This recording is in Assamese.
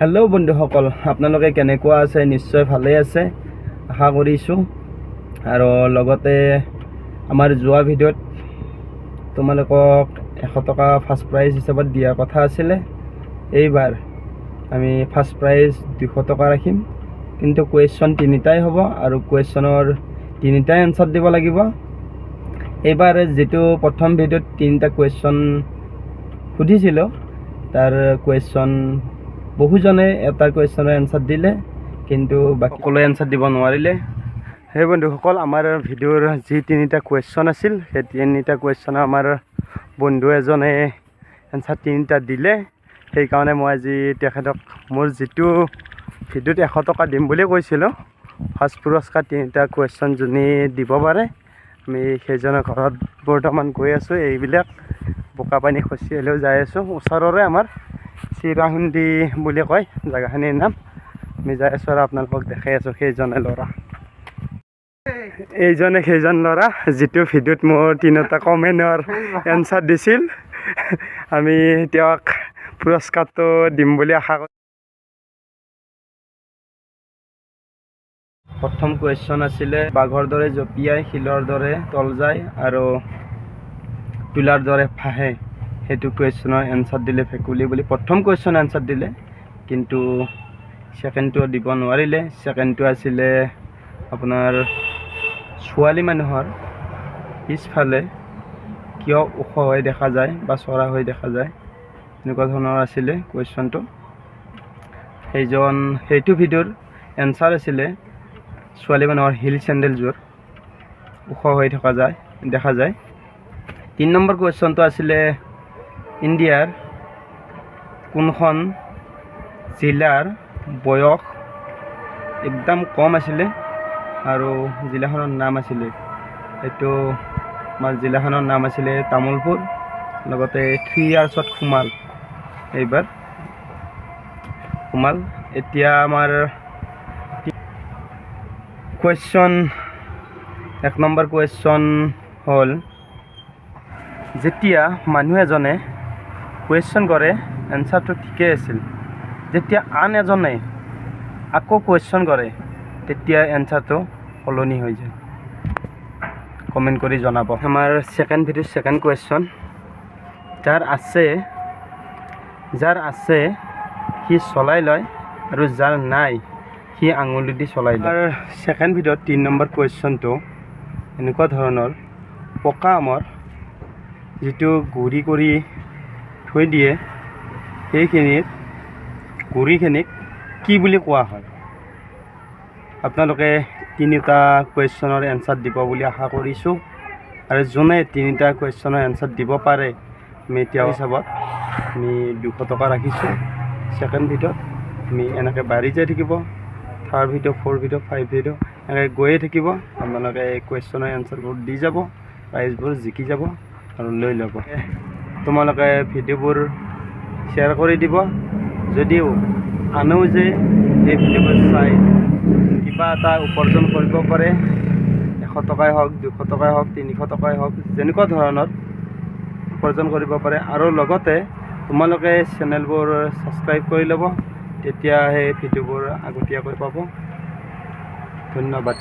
হেল্ল' বন্ধুসকল, আপোনালোকে কেনেকুৱা আছে? নিশ্চয় ভালে আছে আশা কৰিছোঁ। আৰু লগতে আমাৰ যোৱা ভিডিঅ'ত তোমালোকক 100 টকা ফাৰ্ষ্ট প্ৰাইজ হিচাপত দিয়াৰ কথা আছিলে। এইবাৰ আমি ফাৰ্ষ্ট প্ৰাইজ 200 টকা ৰাখিম, কিন্তু কুৱেশ্যন 3টাই হ'ব আৰু কুৱেশ্যনৰ 3টাই এনচাৰ দিব লাগিব। এইবাৰ যিটো প্ৰথম ভিডিঅ'ত 3টা কুৱেশ্যন সুধিছিলোঁ, তাৰ কুৱেশ্যন বহুজনে এটা কুৱেশ্যনৰ এনচাৰ দিলে, কিন্তু বাকী সকলোৱে এনচাৰ দিব নোৱাৰিলে। সেই বন্ধুসকল, আমাৰ ভিডিঅ'ৰ যি 3টা কুৱেশ্যন আছিল, সেই 3টা কুৱেশ্যনৰ আমাৰ বন্ধু এজনে এনচাৰ 3টা দিলে। সেইকাৰণে মই আজি তেখেতক মোৰ যিটো ভিডিঅ'ত 100 টকা দিম বুলি কৈছিলোঁ, ফাৰ্ষ্ট পুৰস্কাৰ 3টা কুৱেশ্যন যোনে দিব পাৰে, আমি সেইজনৰ ঘৰত বৰ্তমান গৈ আছোঁ। এইবিলাক বোকা পানী খচি হ'লেও যাই আছোঁ। ওচৰৰে আমাৰ চিৰাহুন্দি বুলি কয় জেগাখিনিৰ নাম। আমি যাই আছোঁ আৰু আপোনালোকক দেখাই আছোঁ। সেইজনে ল'ৰা, এইজনে সেইজন ল'ৰা যিটো ভিডিঅ'ত মোৰ 3টা কমেণ্টৰ এনচাৰ দিছিল। আমি তেওঁক পুৰস্কাৰটো দিম বুলি আশা কৰোঁ। প্ৰথম কুৱেশ্যন আছিলে বাঘৰ দৰে জঁপিয়াই, শিলৰ দৰে তল যায় আৰু তোলাৰ দৰে ফাহে। সেইটো কুৱেশ্যনৰ এনচাৰ দিলে ভেকুলী বুলি প্ৰথম কুৱেশ্যন এনচাৰ দিলে, কিন্তু ছেকেণ্ডটো দিব নোৱাৰিলে। ছেকেণ্ডটো আছিলে আপোনাৰ ছোৱালী মানুহৰ পিছফালে কিয় ওখ হৈ দেখা যায় বা চৰা হৈ দেখা যায়, এনেকুৱা ধৰণৰ আছিলে কুৱেশ্যনটো। সেইটো ভিডিঅ'ৰ এনচাৰ আছিলে ছোৱালী মানুহৰ হিল চেণ্ডেলযোৰ ওখ হৈ দেখা যায়। 3 নম্বৰ কুৱেশ্যনটো আছিলে ইণ্ডিয়াৰ কোনখন জিলাৰ বয়স একদম কম আছিলে আৰু জিলাখনৰ নাম আছিলে, সেইটো আমাৰ জিলাখনৰ নাম আছিলে তামোলপুৰ। লগতে 3 ইয়াৰ্ছত সোমাল, এইবাৰ সোমাল। এতিয়া আমাৰ কুৱেশ্যন 1 নম্বৰ কুৱেশ্যন হ'ল, যেতিয়া মানুহ এজনে কুৱেশ্যন কৰে এনচাৰটো ঠিকেই আছিল, যেতিয়া আন এজনে আকৌ কুৱেশ্যন কৰে তেতিয়া এনচাৰটো সলনি হৈ যায়। কমেণ্ট কৰি জনাব। আমাৰ ছেকেণ্ড ভিডিঅ' ছেকেণ্ড কুৱেশ্যন, যাৰ আছে সি চলাই লয় আৰু যাৰ নাই সি আঙুলি দি চলাই লয়। আমাৰ ছেকেণ্ড ভিডিঅ'ত 3 নম্বৰ কুৱেশ্যনটো এনেকুৱা ধৰণৰ, পকা আমৰ যিটো গুৰি কৰি থৈ দিয়ে, সেইখিনিত গুৰিখিনিক কি বুলি কোৱা হয়? আপোনালোকে 3টা কুৱেশ্যনৰ এনচাৰ দিব বুলি আশা কৰিছোঁ। আৰু যোনে 3টা কুৱেশ্যনৰ এনচাৰ দিব পাৰে, আমি এতিয়া হিচাপত আমি 200 টকা ৰাখিছোঁ। ছেকেণ্ড ভিডিঅ'ত আমি এনেকৈ বাঢ়ি যাই থাকিব, 3rd video', 4th video', 5th video' এনেকৈ গৈয়ে থাকিব। আপোনালোকে কুৱেশ্যনৰ এনচাৰবোৰ দি যাব, প্ৰাইজবোৰ জিকি যাব আৰু লৈ ল'ব। তোমালোকে ভিডিঅ'বোৰ শ্বেয়াৰ কৰি দিব, যদিও আনেও যে এই ভিডিঅ'বোৰ চাই কিবা এটা উপাৰ্জন কৰিব পাৰে। 100 টকাই হওক, 200 টকাই হওক, 300 টকাই হওক, যেনেকুৱা ধৰণৰ উপাৰ্জন কৰিব পাৰে। আৰু লগতে তোমালোকে চেনেলবোৰ ছাবস্ক্ৰাইব কৰি ল'ব, তেতিয়া সেই ভিডিঅ'বোৰ আগতীয়াকৈ পাব। ধন্যবাদ।